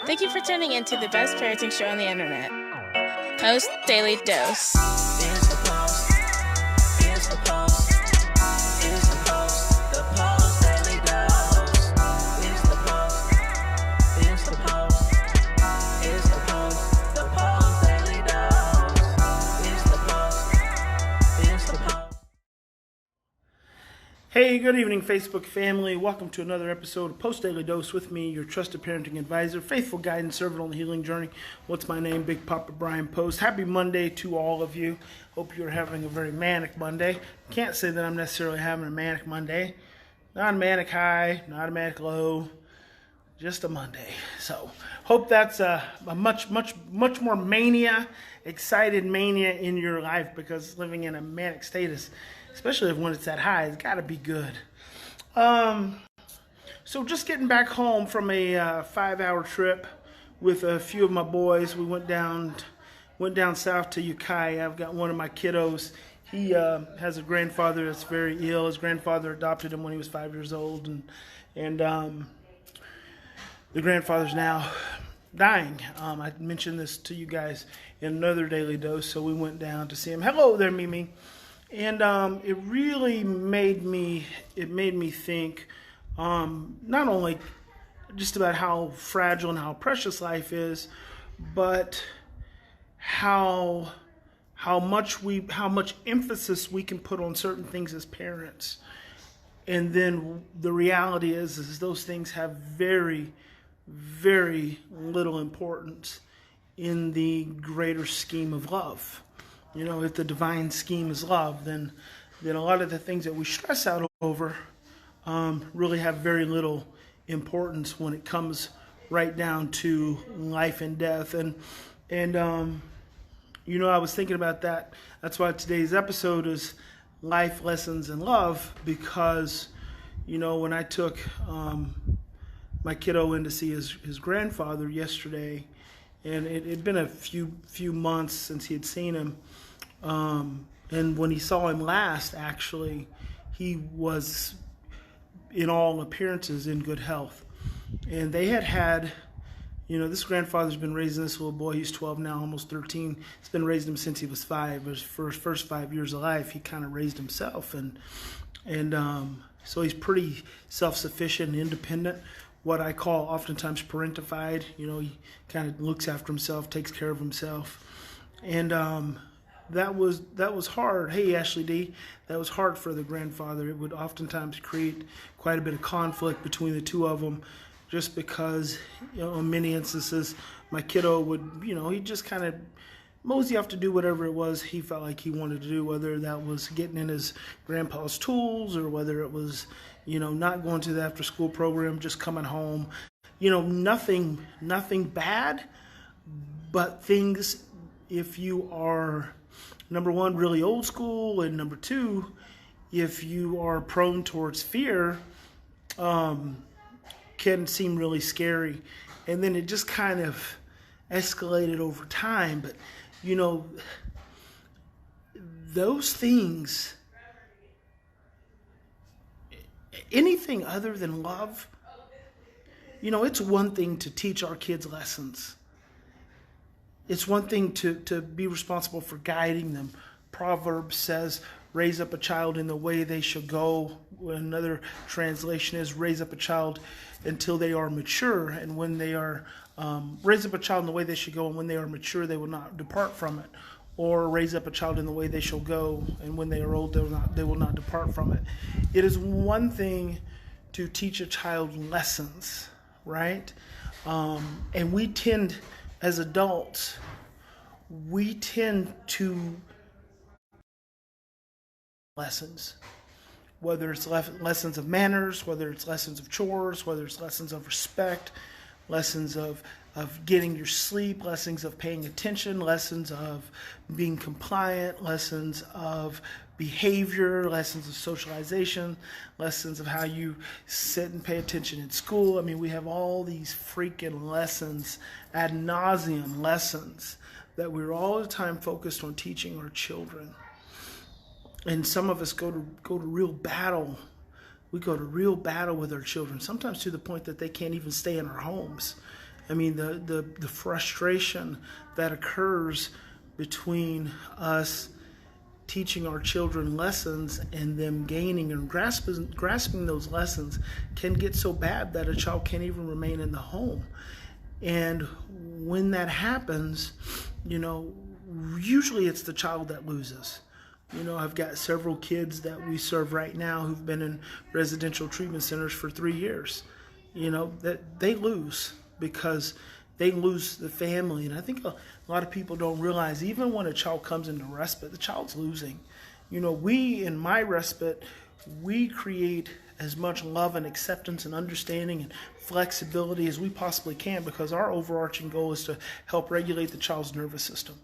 Thank you for tuning in to the best parenting show on the internet, Post Daily Dose. It's the Post. It's the Post. It's the Post. The Post Daily Dose. It's the Post. It's the Post. It's the Post. The Post Daily Dose. It's the Post. It's the Post. Hey, good evening, Facebook family. Welcome to another episode of Post Daily Dose with me, your trusted parenting advisor, faithful guide and servant on the healing journey. What's my name? Big Papa Brian+Post. Happy Monday to all of you. Hope you're having a very manic Monday. Can't say that I'm necessarily having a manic Monday. Not a manic high, not a manic low, just a Monday. So hope that's a much more mania, excited mania in your life, because living in a manic state is, especially when it's that high, it's got to be good. So just getting back home from a 5-hour trip with a few of my boys. We went down south to Ukiah. I've got one of my kiddos. He has a grandfather that's very ill. His grandfather adopted him when he was 5 years old, and the grandfather's now dying. I mentioned this to you guys in another daily dose, so we went down to see him. Hello there, Mimi. And it really made me think not only just about how fragile and how precious life is, but how much emphasis we can put on certain things as parents. And then the reality is those things have very, very little importance in the greater scheme of love. You know, if the divine scheme is love, then a lot of the things that we stress out over really have very little importance when it comes right down to life and death. And you know, I was thinking about that. That's why today's episode is life lessons in love, because, you know, when I took my kiddo in to see his grandfather yesterday, and it had been a few months since he had seen him. And when he saw him last, actually, he was, in all appearances, in good health. And they had, you know, this grandfather's been raising this little boy. He's 12 now, almost 13. He's been raising him since he was 5. For his first 5 years of life, he kind of raised himself. And so he's pretty self-sufficient and independent. What I call oftentimes parentified. You know, he kind of looks after himself, takes care of himself. And that was hard. Hey, Ashley D. That was hard for the grandfather. It would oftentimes create quite a bit of conflict between the two of them, just because, you know, in many instances, my kiddo would, you know, he'd just kind of mosey off to do whatever it was he felt like he wanted to do, whether that was getting in his grandpa's tools or whether it was, you know, not going to the after-school program, just coming home. You know, nothing bad, but things, if you are, number one, really old school, and number two, if you are prone towards fear, can seem really scary. And then it just kind of escalated over time. But, you know, those things, anything other than love, you know, it's one thing to teach our kids lessons. It's one thing to be responsible for guiding them. Proverbs says, raise up a child in the way they should go. Another translation is, raise up a child until they are mature. And when they are, raise up a child in the way they should go, and when they are mature, they will not depart from it. Or raise up a child in the way they shall go, and when they are old, they will not depart from it. It is one thing to teach a child lessons, right? And we tend, as adults, we tend to lessons, whether it's lessons of manners, whether it's lessons of chores, whether it's lessons of respect, lessons of getting your sleep, lessons of paying attention, lessons of being compliant, lessons of behavior, lessons of socialization, lessons of how you sit and pay attention in school. I mean, we have all these freaking lessons, ad nauseum lessons, that we're all the time focused on teaching our children. And some of us go to real battle. We go to real battle with our children, sometimes to the point that they can't even stay in our homes. I mean, the frustration that occurs between us teaching our children lessons and them gaining and grasping those lessons can get so bad that a child can't even remain in the home. And when that happens, usually it's the child that loses. I've got several kids that we serve right now who've been in residential treatment centers for 3 years, that they lose because they lose the family. And I think a lot of people don't realize, even when a child comes into respite, the child's losing. We, in my respite, we create as much love and acceptance and understanding and flexibility as we possibly can, because our overarching goal is to help regulate the child's nervous system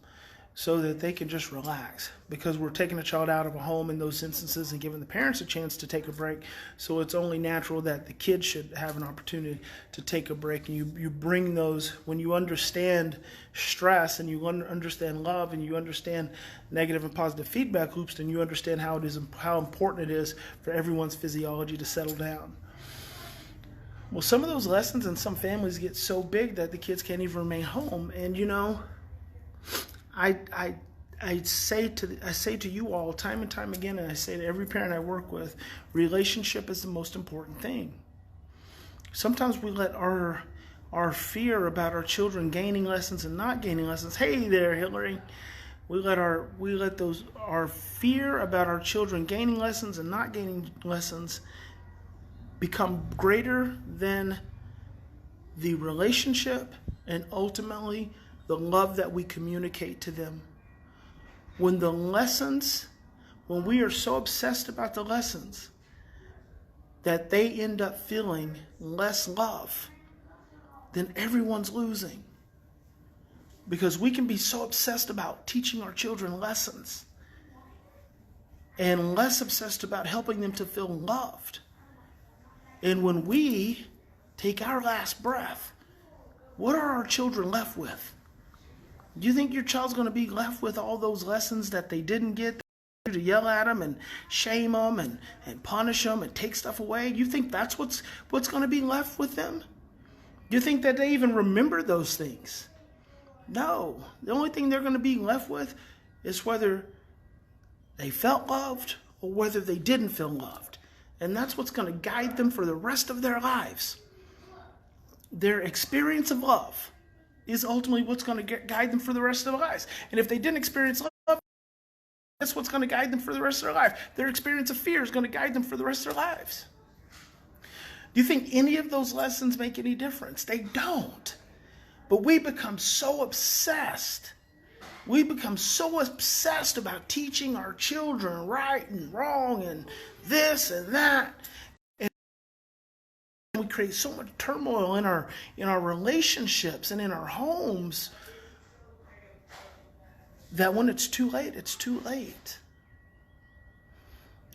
so that they can just relax, because we're taking a child out of a home in those instances and giving the parents a chance to take a break. So it's only natural that the kids should have an opportunity to take a break. And you bring those, when you understand stress and you understand love and you understand negative and positive feedback loops, then you understand how important it is for everyone's physiology to settle down. Well, some of those lessons in some families get so big that the kids can't even remain home. And I say to you all time and time again, and I say to every parent I work with, relationship is the most important thing. Sometimes we let our fear about our children gaining lessons and not gaining lessons. Hey there, Hillary. We let our fear about our children gaining lessons and not gaining lessons become greater than the relationship and ultimately the love that we communicate to them. When we are so obsessed about the lessons that they end up feeling less love, then everyone's losing. Because we can be so obsessed about teaching our children lessons and less obsessed about helping them to feel loved. And when we take our last breath, what are our children left with? Do you think your child's going to be left with all those lessons that they didn't get, to yell at them and shame them and punish them and take stuff away? Do you think that's what's going to be left with them? Do you think that they even remember those things? No. The only thing they're going to be left with is whether they felt loved or whether they didn't feel loved. And that's what's going to guide them for the rest of their lives. Their experience of love is ultimately what's going to guide them for the rest of their lives. And if they didn't experience love, that's what's going to guide them for the rest of their life. Their experience of fear is going to guide them for the rest of their lives. Do you think any of those lessons make any difference? They don't. But we become so obsessed. We become so obsessed about teaching our children right and wrong and this and that. And we create so much turmoil in our relationships and in our homes that when it's too late, it's too late.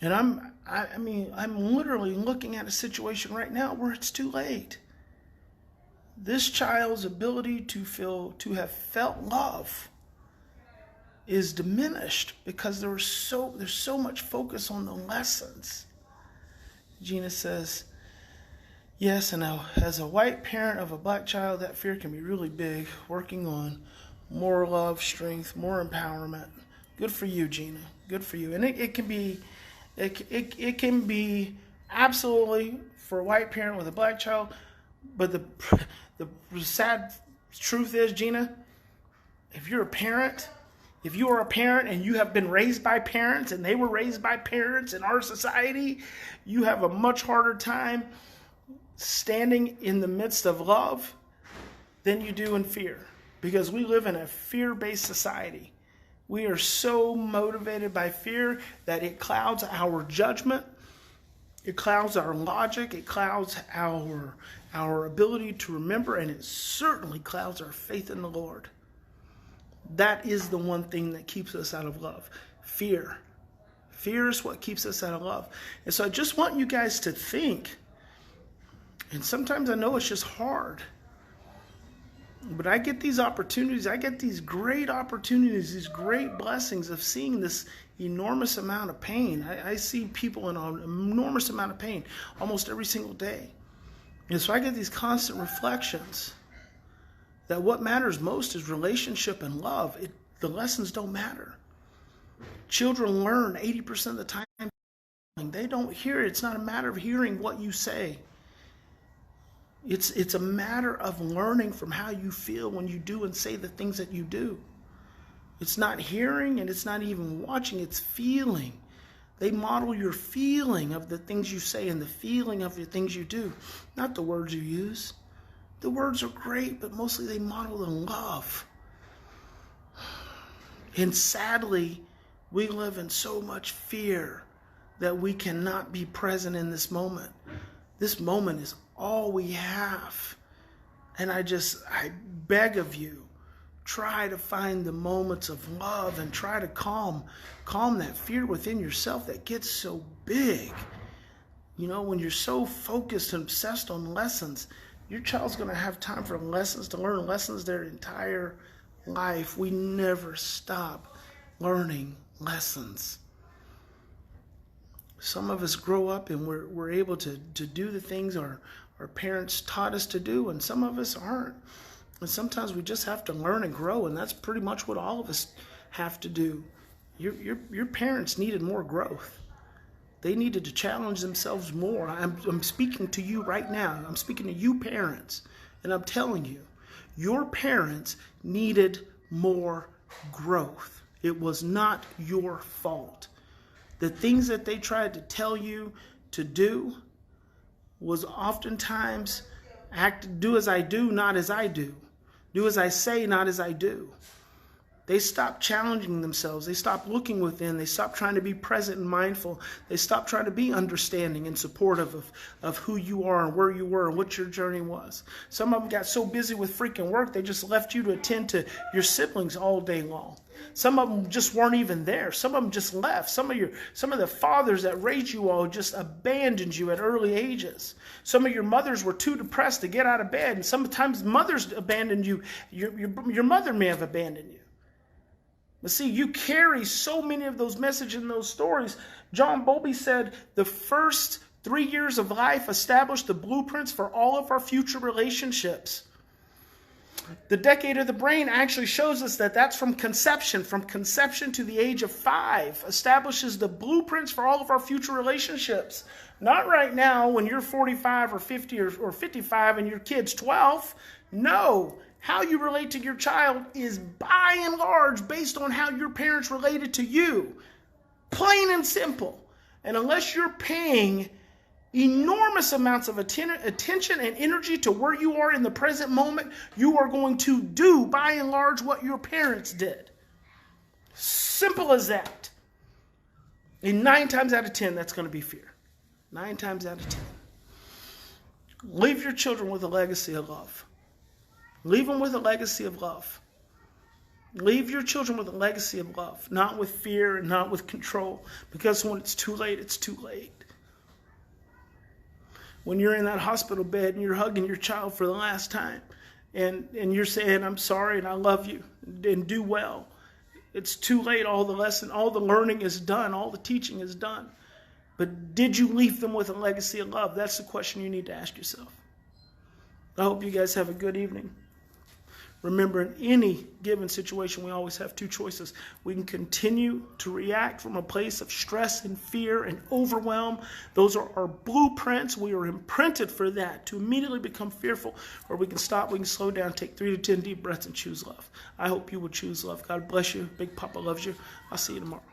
And I'm literally looking at a situation right now where it's too late. This child's ability to have felt love is diminished because there's so much focus on the lessons. Gina says, yes, and now as a white parent of a black child, that fear can be really big. Working on more love, strength, more empowerment. Good for you, Gina. Good for you. And it can be absolutely for a white parent with a black child, but the sad truth is, Gina, if you are a parent and you have been raised by parents and they were raised by parents in our society, you have a much harder time standing in the midst of love than you do in fear, because we live in a fear-based society. We are so motivated by fear that it clouds our judgment, it clouds our logic, it clouds our ability to remember, and it certainly clouds our faith in the Lord. That is the one thing that keeps us out of love. Fear. Fear is what keeps us out of love. And so I just want you guys to think, and sometimes I know it's just hard, but I get these opportunities, I get these great opportunities, these great blessings of seeing this enormous amount of pain. I see people in an enormous amount of pain almost every single day. And so I get these constant reflections that what matters most is relationship and love. The lessons don't matter. Children learn 80% of the time. They don't hear it. It's not a matter of hearing what you say. It's a matter of learning from how you feel when you do and say the things that you do. It's not hearing and it's not even watching. It's feeling. They model your feeling of the things you say and the feeling of the things you do, not the words you use. The words are great, but mostly they model the love. And sadly, we live in so much fear that we cannot be present in this moment. This moment is all we have. And I beg of you, try to find the moments of love and try to calm that fear within yourself that gets so big. You know, when you're so focused and obsessed on lessons, your child's going to have time for lessons, to learn lessons their entire life. We never stop learning lessons. Some of us grow up and we're able to do the things our parents taught us to do, and some of us aren't. And sometimes we just have to learn and grow, and that's pretty much what all of us have to do. Your parents needed more growth. They needed to challenge themselves more. I'm speaking to you right now. I'm speaking to you parents, and I'm telling you, your parents needed more growth. It was not your fault. The things that they tried to tell you to do was oftentimes do as I do, not as I do. Do as I say, not as I do. They stopped challenging themselves. They stopped looking within. They stopped trying to be present and mindful. They stopped trying to be understanding and supportive of who you are and where you were and what your journey was. Some of them got so busy with freaking work, they just left you to attend to your siblings all day long. Some of them just weren't even there. Some of them just left. Some of the fathers that raised you all just abandoned you at early ages. Some of your mothers were too depressed to get out of bed, and sometimes mothers abandoned you. Your mother may have abandoned you. But see, you carry so many of those messages and those stories. John Bowlby said the first 3 years of life establish the blueprints for all of our future relationships. The decade of the brain actually shows us that that's from conception to the age of 5, establishes the blueprints for all of our future relationships. Not right now when you're 45 or 50 or 55 and your kid's 12. No. How you relate to your child is by and large based on how your parents related to you. Plain and simple. And unless you're paying enormous amounts of attention and energy to where you are in the present moment, you are going to do by and large what your parents did. Simple as that. And 9 times out of 10, that's going to be fear. 9 times out of 10. Leave your children with a legacy of love. Leave them with a legacy of love. Leave your children with a legacy of love, not with fear and not with control, because when it's too late, it's too late. When you're in that hospital bed and you're hugging your child for the last time and you're saying, I'm sorry and I love you and do well, it's too late. All the learning is done. All the teaching is done. But did you leave them with a legacy of love? That's the question you need to ask yourself. I hope you guys have a good evening. Remember, in any given situation, we always have 2 choices. We can continue to react from a place of stress and fear and overwhelm. Those are our blueprints. We are imprinted for that, to immediately become fearful. Or we can stop, we can slow down, take 3 to 10 deep breaths and choose love. I hope you will choose love. God bless you. Big Papa loves you. I'll see you tomorrow.